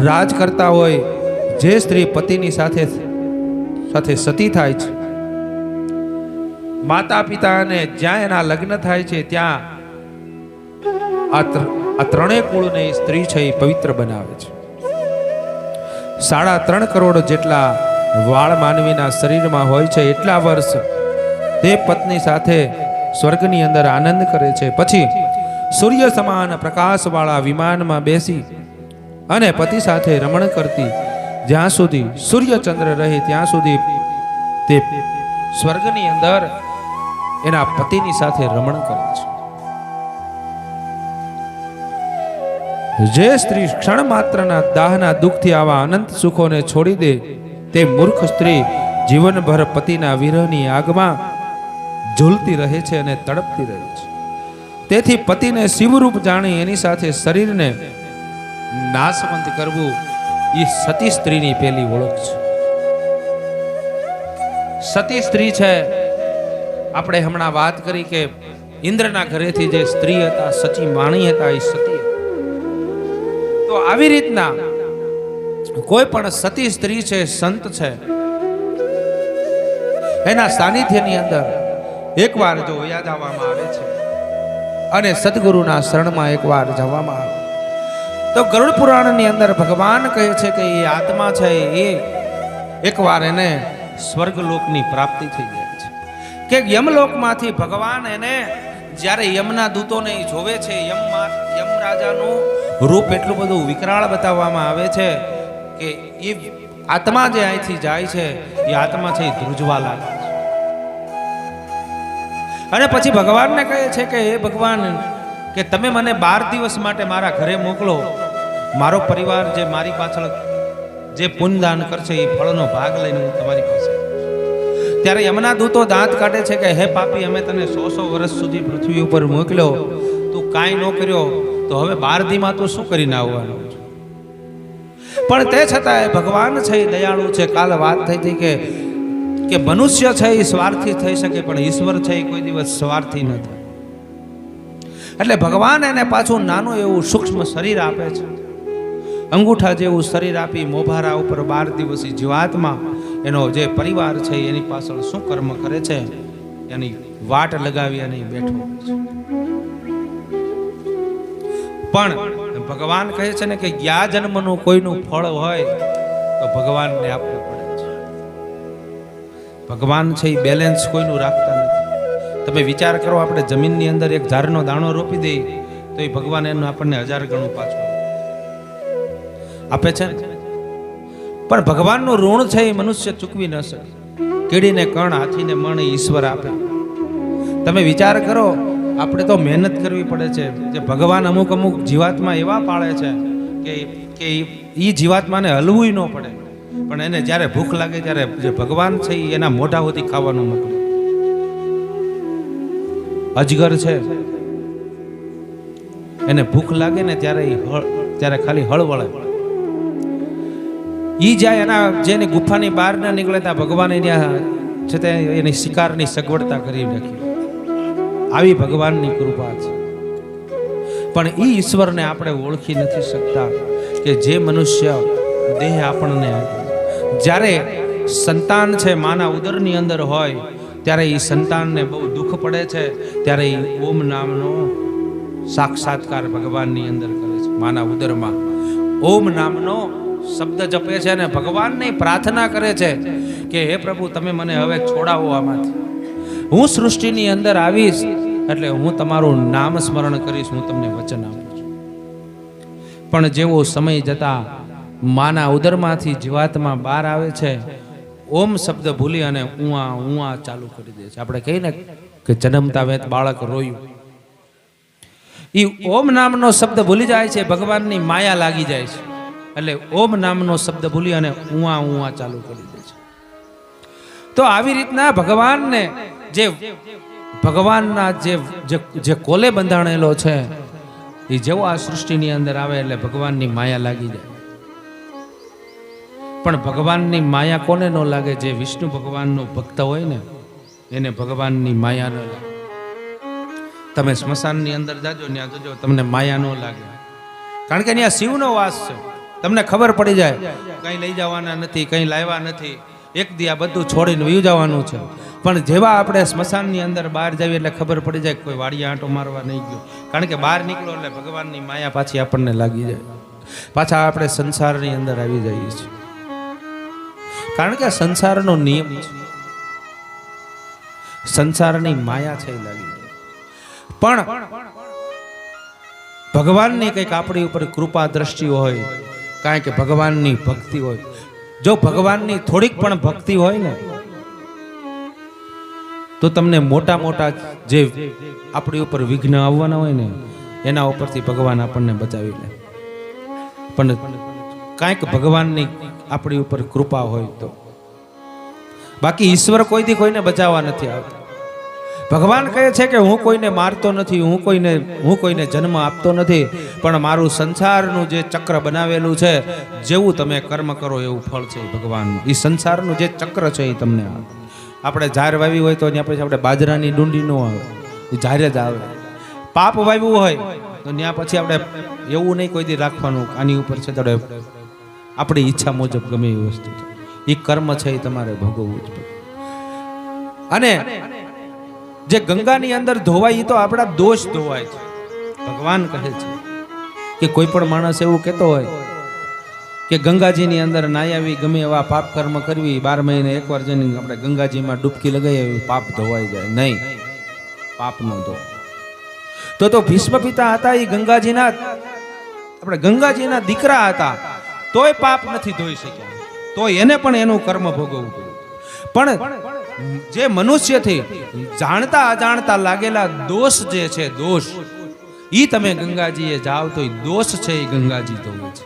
રાજ કરતા હોય, જે સ્ત્રી પતિની સાથે સતી થાય છે, માતા પિતા અને જ્યાં એના લગ્ન થાય છે ત્યાં આ ત્રણેય કુળને સ્ત્રી છે એ પવિત્ર બનાવે છે. 3.5 કરોડ જેટલા વાળ માનવીના શરીરમાં હોય છે. એટલા વર્ષ તે પત્ની સાથે સ્વર્ગની અંદર આનંદ કરે છે. પછી સૂર્ય સમાન પ્રકાશવાળા વિમાનમાં બેસી અને પતિ સાથે રમણ કરતી જ્યાં સુધી સૂર્યચંદ્ર રહે ત્યાં સુધી તે સ્વર્ગની અંદર એના પતિની સાથે રમણ કરે છે. જે સ્ત્રી ક્ષણ માત્રના દાહના દુઃખથી આવા અનંત સુખોને છોડી દે તે મૂર્ખ સ્ત્રી જીવનભર પતિના વિરહની આગમાં ઝૂલતી રહે છે અને તડપતી રહે છે. તેથી પતિને શિવરૂપ જાણી એની સાથે શરીરને નાશવંત કરવું એ સતી સ્ત્રીની પહેલી ઓળખ છે. સતી સ્ત્રી છે, આપણે હમણાં વાત કરી કે ઇન્દ્રના ઘરેથી જે સ્ત્રી હતા, સચી માણી હતા, એ સતી. તો આવી રીતના કોઈ પણ સતી સ્ત્રી છે, સંત છે, એના સાનિધ્યની અંદર એકવાર જો યાદ આવવામાં આવે છે અને સદગુરુના શરણમાં એકવાર જવામાં આવે તો ગરુડ પુરાણની અંદર ભગવાન કહે છે કે એ આત્મા છે એ એકવાર એને સ્વર્ગલોકની પ્રાપ્તિ થઈ જાય છે. કે યમલોકમાંથી ભગવાન એને જ્યારે યમના દૂતોને જોવે છે, યમરાજાનું રૂપ એટલું બધું વિકરાળ બતાવવામાં આવે છે કે એ આત્મા જે અહીંથી જાય છે એ આત્મા છે એ ધ્રુજવા લાગે છે. અને પછી ભગવાનને કહે છે કે હે ભગવાન, કે તમે મને 12 દિવસ માટે મારા ઘરે મોકલો, મારો પરિવાર જે મારી પાછળ જે પુણ્યદાન કરશે એ ફળનો ભાગ લઈને હું તમારી પાસે. ત્યારે યમના દૂતો દાંત કાઢે છે કે હે પાપી, અમે તને 100 વર્ષ સુધી પૃથ્વી ઉપર મોકલ્યો, તું કાંઈ ન કર્યો, તો હવે 12 દીમાં તું શું કરીને આવવાનો? પણ તે છતાંય ભગવાન છે એ દયાળુ છે. કાલ વાત થઈ હતી કે મનુષ્ય છે એ સ્વાર્થી થઈ શકે, પણ ઈશ્વર છે એ કોઈ દિવસ સ્વાર્થી ન થાય. એટલે ભગવાન એને પાછું નાનું એવું સૂક્ષ્મ શરીર આપે છે. અંગૂઠા જેવું શરીર આપી મોભારા ઉપર 12 દિવસી જીવાત્મા એનો જે પરિવાર છે એની પાછળ શું કર્મ કરે છે એની વાટ લગાવી અને બેઠો છે. પણ ભગવાન કહે છે ને કે ગયા જન્મનું કોઈનું ફળ હોય તો ભગવાનને આપવું પડે છે. ભગવાન છે એ બેલેન્સ કોઈનું રાખતા નથી. તમે વિચાર કરો, આપણે જમીનની અંદર એક ઝાડનો દાણો રોપી દઈએ તો એ ભગવાન એનું આપણને 1000 ગણું પાછું આપે છે. પણ ભગવાનનું ઋણ છે એ મનુષ્ય ચૂકવી ન શકે. કીડીને કણ, હાથીને મણ ઈશ્વર આપે. તમે વિચાર કરો, આપણે તો મહેનત કરવી પડે છે. જે ભગવાન અમુક જીવાત્મા એવા પાળે છે કે એ જીવાત્માને હલવું ન પડે, પણ એને જ્યારે ભૂખ લાગે ત્યારે જે ભગવાન છે એ એના મોઢા સુધી ખાવાનું મોકલે. અજગર છે, એને ભૂખ લાગે ને ત્યારે ખાલી હળવળે. ઈ જાય એના જેની ગુફાની બહાર ના નીકળે ત્યાં ભગવાન એની શિકારની સગવડતા કરી રાખી. આવી ભગવાનની કૃપા છે. પણ ઈ ઈશ્વરને આપણે ઓળખી નથી શકતા કે જે મનુષ્ય દેહ આપણને જ્યારે સંતાન છે માના ઉદરની અંદર હોય ત્યારે એ સંતાનને બહુ દુઃખ પડે છે, ત્યારે એ ઓમ નામનો સાક્ષાત્કાર ભગવાનની અંદર કરે છે. માના ઉદરમાં ઓમ નામનો શબ્દ જપે છે અને ભગવાનની પ્રાર્થના કરે છે કે હે પ્રભુ, તમે મને હવે છોડાવો આમાંથી. હું સૃષ્ટિની અંદર આવીશ એટલે હું તમારું નામ સ્મરણ કરીશ, હું તમને વચન આપું છું. પણ જેવો સમય જતા માના ઉદરમાંથી જીવાત્મા બહાર આવે છે, ઓમ શબ્દ ભૂલી અને ઉઆ ઉઆ ચાલુ કરી દે છે. આપણે કહીએ ને કે જન્મતા વેત બાળક રોયું, એ ઓમ નામનો શબ્દ ભૂલી જાય છે, ભગવાનની માયા લાગી જાય છે. એટલે ઓમ નામનો શબ્દ ભૂલી અને ઉઆ ઉઆ ચાલુ કરી દે છે. તો આવી રીતના ભગવાનને ભગવાનના જે કોલે બંધાણેલો છે એ જેવો આ સૃષ્ટિની અંદર આવે એટલે ભગવાનની માયા લાગી જાય. પણ ભગવાનની માયા કોને ન લાગે? જે વિષ્ણુ ભગવાનનો ભક્ત હોય ને એને ભગવાનની માયા ન લાગે. તમે સ્મશાનની અંદર જાજો, ત્યાં જોજો તમને માયા ન લાગે, કારણ કે ત્યાં શિવનો વાસ છે. તમને ખબર પડી જાય કંઈ લઈ જવાના નથી, કંઈ લાવ્યા નથી, એક દી આ બધું છોડીને વયું જવાનું છે. પણ જેવા આપણે સ્મશાનની અંદર બહાર જઈએ એટલે ખબર પડી જાય કોઈ વાડિયા આંટો મારવા નહીં ગયો, કારણ કે બહાર નીકળો એટલે ભગવાનની માયા પાછી આપણને લાગી જાય. પાછા આપણે સંસારની અંદર આવી જઈએ છીએ, કારણ કે સંસારનો નિયમ છે, સંસારની માયા છે એ લાગી જાય. પણ ભગવાનની કંઈક આપણી ઉપર કૃપા દ્રષ્ટિ હોય, કારણ કે ભગવાનની ભક્તિ હોય. જો ભગવાનની થોડીક પણ ભક્તિ હોય ને તો તમને મોટા મોટા જે આપણી ઉપર વિઘ્ન આવવાના હોય ને એના ઉપરથી ભગવાન આપણને બચાવી લે. પણ કાંઈક ભગવાનની આપણી ઉપર કૃપા હોય તો, બાકી ઈશ્વર કોઈથી કોઈને બચાવવા નથી આવતા. ભગવાન કહે છે કે હું કોઈને મારતો નથી, હું કોઈને જન્મ આપતો નથી, પણ મારું સંસારનું જે ચક્ર બનાવેલું છે, જેવું તમે કર્મ કરો એવું ફળ છે ભગવાનનું. એ સંસારનું જે ચક્ર છે એ તમને આવે. આપણે ઝાર વાવી હોય તો ત્યાં પછી આપણે બાજરાની ડુંડી ન આવે, એ ઝારે જ આવે. પાપ વાવ્યું હોય તો ત્યાં પછી આપણે એવું નહીં કોઈ દી રાખવાનું આની ઉપર છે તો આપણી ઈચ્છા મુજબ ગમે એ વસ્તુ છે. એ કર્મ છે એ તમારે ભોગવવું જ પડે. અને જે ગંગાની અંદર ધોવાય એ તો આપણા દોષ ધોવાય છે. ભગવાન કહે છે કે કોઈ પણ માણસ એવું કહેતો હોય કે ગંગાજીની અંદર નાઈ આવી ગમે એવા પાપ કર્મ કરવી, 12 મહિને એકવાર જઈને આપણે ગંગાજીમાં ડૂબકી લગાવી પાપ ધોવાઈ જાય. નહીં, પાપ ન ધોવાય. તો ભીષ્મ પિતા હતા એ ગંગાજીના દીકરા હતા, તોય પાપ નથી ધોઈ શક્યા, તો એને પણ એનું કર્મ ભોગવવું પડ્યું. પણ જે મનુષ્યથી જાણતા અજાણતા લાગેલા દોષ જે છે, દોષ ઈ તમે ગંગાજીએ જાઓ તો દોષ છે એ ગંગાજી ધોવે છે.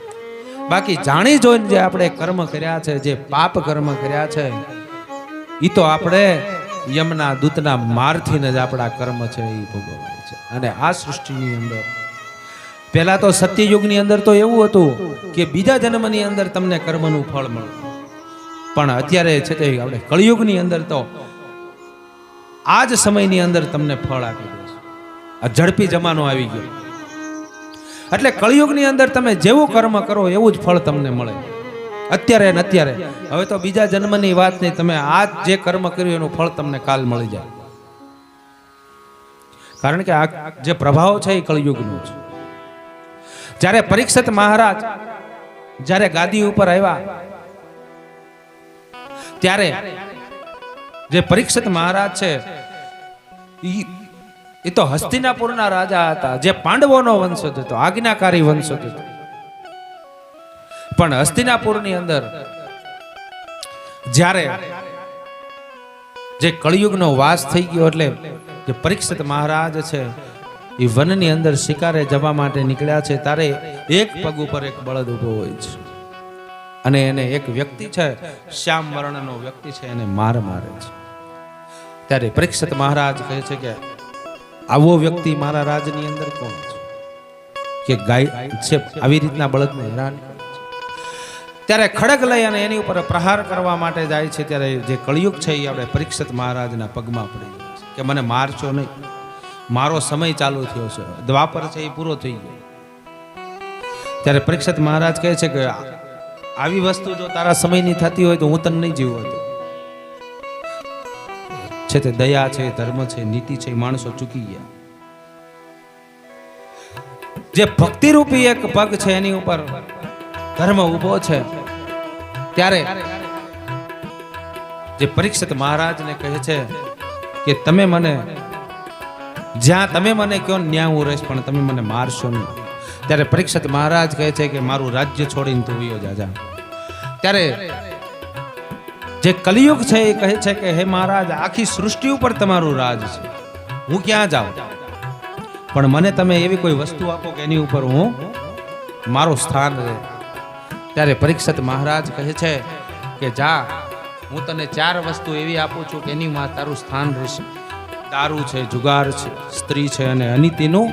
બાકી જાણી જોઈને જે આપણે કર્મ કર્યા છે, જે પાપ કર્મ કર્યા છે, ઈ તો આપણે યમના દૂતના મારથી જ આપણા કર્મ છે એ ભોગવવાના છે. અને આ સૃષ્ટિની અંદર પહેલા તો સત્યયુગની અંદર તો એવું હતું કે બીજા જન્મની અંદર તમને કર્મનું ફળ મળે, પણ અત્યારે છે તે આપણે કળિયુગની અંદર તો આ જ સમયની અંદર તમને ફળ આપી દે છે. આ ઝડપી જમાનો આવી ગયો એટલે કળિયુગની અંદર તમે જેવું કર્મ કરો એવું જ ફળ તમને મળે અત્યારે ને અત્યારે. હવે તો બીજા જન્મની વાત નહીં, તમે આજ જે કર્મ કર્યું એનું ફળ તમને કાલ મળી જાય, કારણ કે આ જે પ્રભાવ છે એ કળિયુગનો છે. જ્યારે પરીક્ષિત મહારાજ જ્યારે ગાદી ઉપર આવ્યા ત્યારે જે પરીક્ષિત મહારાજ છે એ તો હસ્તિનાપુરના રાજા હતા, જે પાંડવોનો વંશજ હતો, આજ્ઞાકારી વંશજ હતો. પણ હસ્તિનાપુરની અંદર જ્યારે જે કળિયુગનો વાસ થઈ ગયો એટલે જે પરીક્ષિત મહારાજ છે એ વનની અંદર શિકારે જવા માટે નીકળ્યા છે, ત્યારે એક પગ ઉપર એક બળદ ઉભો હોય છે અને એને એક વ્યક્તિ છે, શ્યામ વર્ણનો વ્યક્તિ છે, એને મારે છે. ત્યારે પરીક્ષિત મહારાજ કહે છે કે આવો વ્યક્તિ મારા રાજની અંદર કોણ છે કે ગાય છે આવી રીતના બળદને હેરાન કરે છે. ત્યારે ખડગ લઈ અને એની ઉપર પ્રહાર કરવા માટે જાય છે. ત્યારે જે કળિયુગ છે એ આપણે પરીક્ષિત મહારાજના પગમાં પડી જાય છે કે મને મારશો નહીં, મારો સમય ચાલુ થયો છે, દ્વાપર છે એ પૂરો થઈ ગયો. ત્યારે પરીક્ષિત મહારાજ કહે છે કે આવી વસ્તુ જો તારા સમયની થતી હોય તો હું તને નહીં જીવવા દઉં. છે તે દયા છે, ધર્મ છે, નીતિ છે, માણસો ચૂકી ગયા. જે ભક્તિ રૂપી એક પગ છે એની ઉપર ધર્મ ઉભો છે. ત્યારે જે પરીક્ષિત મહારાજને કહે છે કે તમે મને જ્યાં તમે મને કહો ન્યા હું રહીશ, પણ તમે મને મારશો નહીં. ત્યારે પરીક્ષિત મહારાજ કહે છે કે મારું રાજ્ય છોડીને તું વયો જા. ત્યારે જે કલિયુગ છે એ કહે છે કે હે મહારાજ, આખી સૃષ્ટિ ઉપર તમારું રાજ છે, હું ક્યાં જાઉં, પણ મને તમે એવી કોઈ વસ્તુ આપો કે એની ઉપર હું મારું સ્થાન રહે. ત્યારે પરીક્ષિત મહારાજ કહે છે કે જા, હું તને 4 વસ્તુ એવી આપું છું કે એની માં તારું સ્થાન રહેશે. દારૂ છે, જુગાર છે, સ્ત્રી છે અને અનિતિનું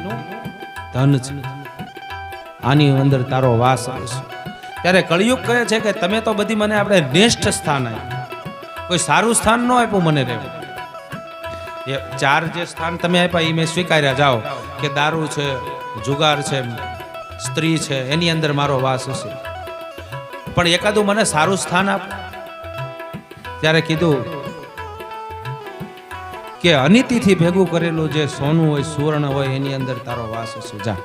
ધન છે, આની અંદર તારો વાસ રહેશે. ત્યારે કળિયુગ કહે છે કે તમે તો બધી મને આપણે શ્રેષ્ઠ સ્થાન આપ્યું, કોઈ સારું સ્થાન ન આપ્યું મને રહેવું. એ 4 જે સ્થાન તમે આપ્યા એ મેં સ્વીકાર્યા. જાઓ કે દારૂ છે, જુગાર છે, સ્ત્રી છે, એની અંદર મારો વાસ હશે, પણ એકાદું મને સારું સ્થાન આપ. ત્યારે કીધું કે અનિતિથી ભેગું કરેલું જે સોનું હોય, સુવર્ણ હોય, એની અંદર તારો વાસ હશે, જા.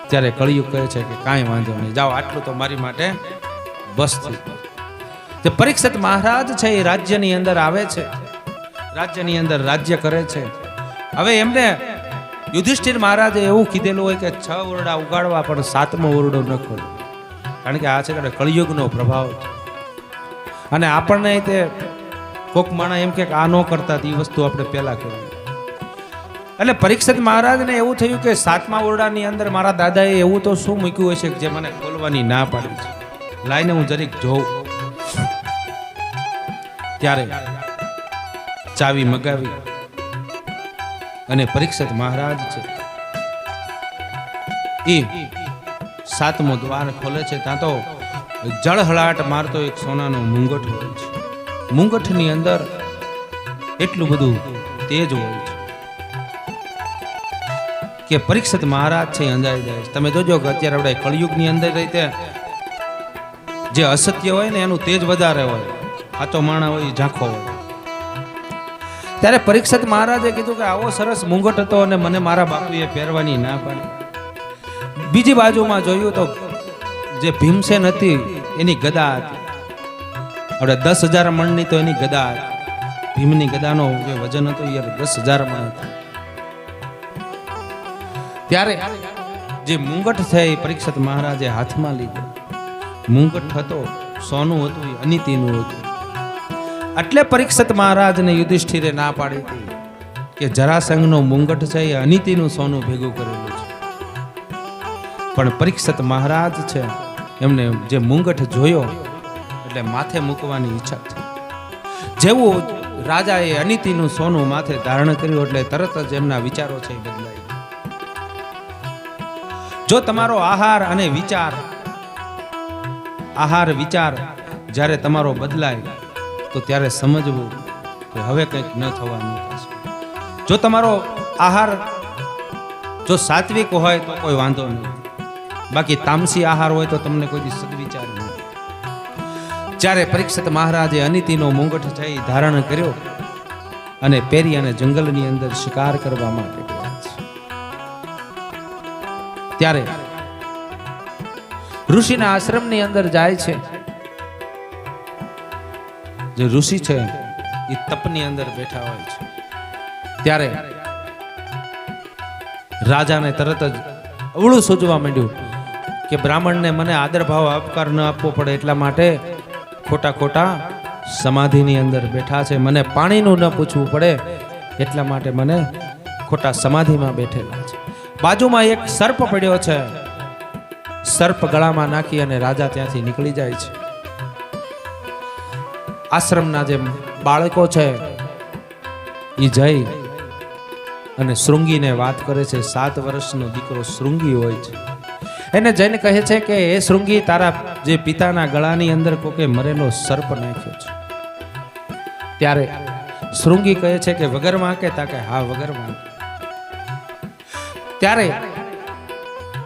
ત્યારે કળિયુગ કહે છે કે કાંઈ વાંધો નહીં, જાઓ, આટલું તો મારી માટે બસ થઈ. જે પરીક્ષિત મહારાજ છે એ રાજ્યની અંદર આવે છે, રાજ્યની અંદર રાજ્ય કરે છે. હવે એમને યુધિષ્ઠિર મહારાજે એવું કીધેલું હોય કે 6 ઓરડા ઉગાડવા પણ 7મો ઓરડો ન ખોલો, કારણ કે આ છે કે કળિયુગનો પ્રભાવ છે. અને આપણને તે કોક માણા એમ કે આ ન કરતા એ વસ્તુ આપણે પહેલા કરવી. એટલે પરીક્ષિત મહારાજને એવું થયું કે 7મા ઓરડાની અંદર મારા દાદાએ એવું તો શું મૂક્યું હશે જે મને ખોલવાની ના પાડી છે, લાઈને હું જરીક જોઉં. ત્યારે ચાવી મગાવી અને પરીક્ષિત મહારાજ છે એ 7મો દ્વાર ખોલે છે. ત્યાં તો જળહળાટ મારતો એક સોનાનો મુંગટ હોય છે. મુંગઠની અંદર એટલું બધું તેજ હોય છે કે પરીક્ષિત મહારાજ છે અંજાઈ જાય છે. તમે જોજો કે અત્યારે આપણે કળિયુગની અંદર રીતે જે અસત્ય હોય ને એનું તેજ વધારે હોય, સાચો માણા હોય ઝાંખો હોય. ત્યારે પરીક્ષિત મહારાજે કીધું કે આવો સરસ મુંગટ હતો અને મને મારા બાપુએ પહેરવાની ના પાડી. બીજી બાજુમાં જોયું તો જે ભીમસેન હતી એની ગદા હતી, આપણે 10,000 મણની તો એની ગદા હતી. ભીમની ગદાનો જે વજન હતો એ 10,000 મણ હતું. ત્યારે જે મુંગટ છે એ પરીક્ષિત મહારાજે હાથમાં લીધો. મુંગટ હતો, સોનું હતું, એ અનિતિનું હતું. એટલે પરીક્ષિત મહારાજને યુધિષ્ઠિરે ના પાડી હતી કે જરાસંઘનો મુંગટ છે એ અનિતિનું સોનું ભેગું કરેલું છે. પણ પરીક્ષિત મહારાજ છે એમને જે મુંગટ જોયો એટલે માથે મૂકવાની ઈચ્છા થઈ. જેવું રાજાએ અનિતિનું સોનું માથે ધારણ કર્યું એટલે તરત જ એમના વિચારો છે એ બદલાઈ. જો તમારો આહાર અને વિચાર જ્યારે તમારો બદલાય તો ત્યારે સમજવું કે હવે કંઈક ન થવાનું થશે. જો તમારો આહાર જો સાત્વિક હોય તો કોઈ વાંધો નહીં, બાકી તામસી આહાર હોય તો તમને કોઈ સદવિચાર નહીં. જ્યારે પરીક્ષિત મહારાજે અનિતિનો મુંગટ જઈ ધારણ કર્યો અને પહેરી અને જંગલની અંદર શિકાર કરવા માટે ગયા છે, ત્યારે ઋષિના આશ્રમની અંદર જાય છે. જે ઋષિ છે એ તપની અંદર બેઠા હોય છે. ત્યારે રાજાને તરત જ અવળું સૂચવા માંડ્યું કે બ્રાહ્મણને મને આદર ભાવ આપકાર ન આપવો પડે એટલા માટે ખોટા સમાધિની અંદર બેઠા છે, મને પાણીનું ન પૂછવું પડે એટલા માટે મને ખોટા સમાધિમાં બેઠેલા છે. બાજુમાં એક સર્પ પડ્યો છે, સર્પ ગળામાં નાખી અને રાજા ત્યાંથી નીકળી જાય છે. આશ્રમના જે બાળકો છે એ જઈ અને શૃંગીને વાત કરે છે. 7 વર્ષનો દીકરો શૃંગી હોય છે. એને જઈને કહે છે કે એ શૃંગી, તારા જે પિતાના ગળાની અંદર કોકે મરેલો સર્પ નાખ્યો છે. ત્યારે શૃંગી કહે છે કે વગર વાંકે? તાકે હા વગર વાંકે. ત્યારે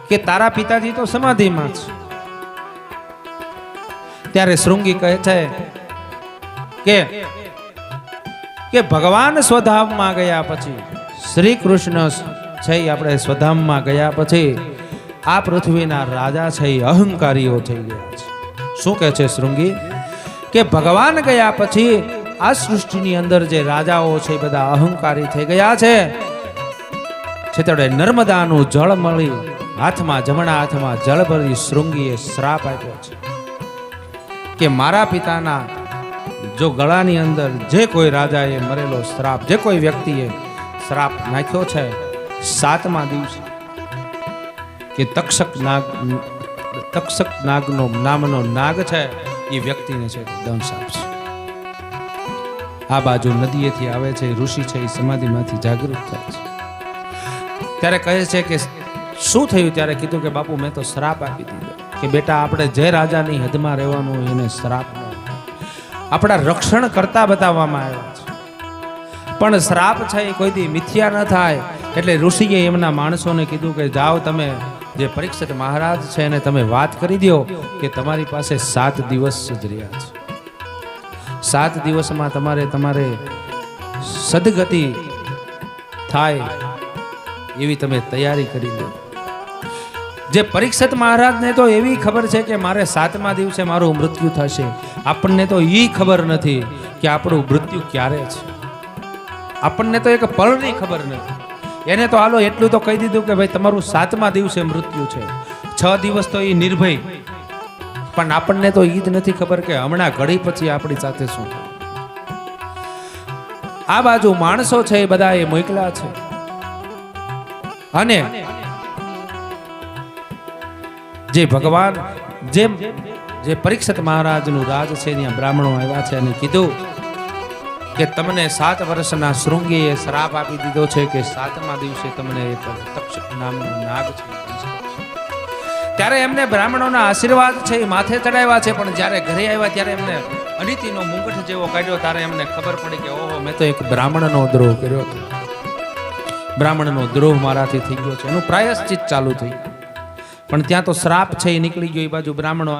કે તારા પિતાજી તો સમાધિમાં છે. ત્યારે શૃંગી કહે છે કે ભગવાન સ્વધામમાં ગયા પછી, શ્રી કૃષ્ણ છે આપણે સ્વધામમાં ગયા પછી આ પૃથ્વીના રાજા છે એ અહંકારીઓ થઈ ગયા છે. શું કહે છે શૃંગી? કે ભગવાન ગયા પછી આ સૃષ્ટિની અંદર જે રાજાઓ છે એ બધા અહંકારી થઈ ગયા છે. છેતડે નર્મદાનું જળ મળી હાથમાં, જમણા હાથમાં જળ ભરી શૃંગીએ શ્રાપ આપ્યો છે કે મારા પિતાના જો ગળાની અંદર જે કોઈ રાજાએ મરેલો શ્રાપ, જે કોઈ વ્યક્તિએ શ્રાપ નાખ્યો છે 7મા દિવસે, કે તક્ષક નાગનો નામનો નાગ છે એ વ્યક્તિને છે દંશ આપશે. આ બાજુ નદીએથી આવે છે ઋષિ છે એ સમાધિમાંથી જાગૃત થાય છે. ત્યારે કહે છે કે શું થયું? ત્યારે કીધું કે બાપુ મેં તો શ્રાપ આપી દીધો કે બેટા આપણે જે રાજાની હદમાં રહેવાનું હોય એને શ્રાપ ન, આપણા રક્ષણ કરતા બતાવવામાં આવ્યા છે, પણ શ્રાપ છે એ કોઈથી મિથ્યા ન થાય. એટલે ઋષિએ એમના માણસોને કીધું કે જાઓ તમે જે પરીક્ષિત મહારાજ છે એને તમે વાત કરી દો કે તમારી પાસે 7 દિવસ જ રહ્યા છે. 7 દિવસમાં તમારે સદગતિ થાય એવી તમે તૈયારી કરી લો. જે પરીક્ષિત મહારાજને તો એવી ખબર છે કે મારે 7મા દિવસે મારું મૃત્યુ થશે. આપણને તો એ ખબર નથી કે આપણું મૃત્યુ ક્યારે છે. આપણને તો એક પળની ખબર નથી. એને તો હાલો એટલું તો કહી દીધું કે ભાઈ તમારું 7મા દિવસે મૃત્યુ છે. 6 દિવસ તો એ નિર્ભય, પણ આપણને તો એ જ નથી ખબર કે હમણાં ઘડી પછી આપણી સાથે શું થયું. આ બાજુ માણસો છે એ બધા એ મોકલા છે અને જે ભગવાન જે પરીક્ષિત મહારાજનું રાજ છે ત્યાં બ્રાહ્મણો આવ્યા છે અને કીધું કે તમને 7 વર્ષના શૃંગીએ શ્રાપ આપી દીધો છે કે 7મા દિવસે તમને એક તક્ષક નામનો નાગ છે. ત્યારે એમને બ્રાહ્મણોના આશીર્વાદ છે એ માથે ચડાવ્યા છે, પણ જ્યારે ઘરે આવ્યા ત્યારે એમને અનિતિનો મુંગઠ જેવો કાઢ્યો. ત્યારે એમને ખબર પડી કે ઓહો, મેં તો એક બ્રાહ્મણનો દ્રોહ કર્યો હતો. બ્રાહ્મણનો દ્રોહ મારાથી થઈ ગયો છે. એનું પ્રાયશ્ચિત ચાલુ થઈ, પણ ત્યાં તો શ્રાપ છે એ નીકળી ગયો. એ બાજુ બ્રાહ્મણો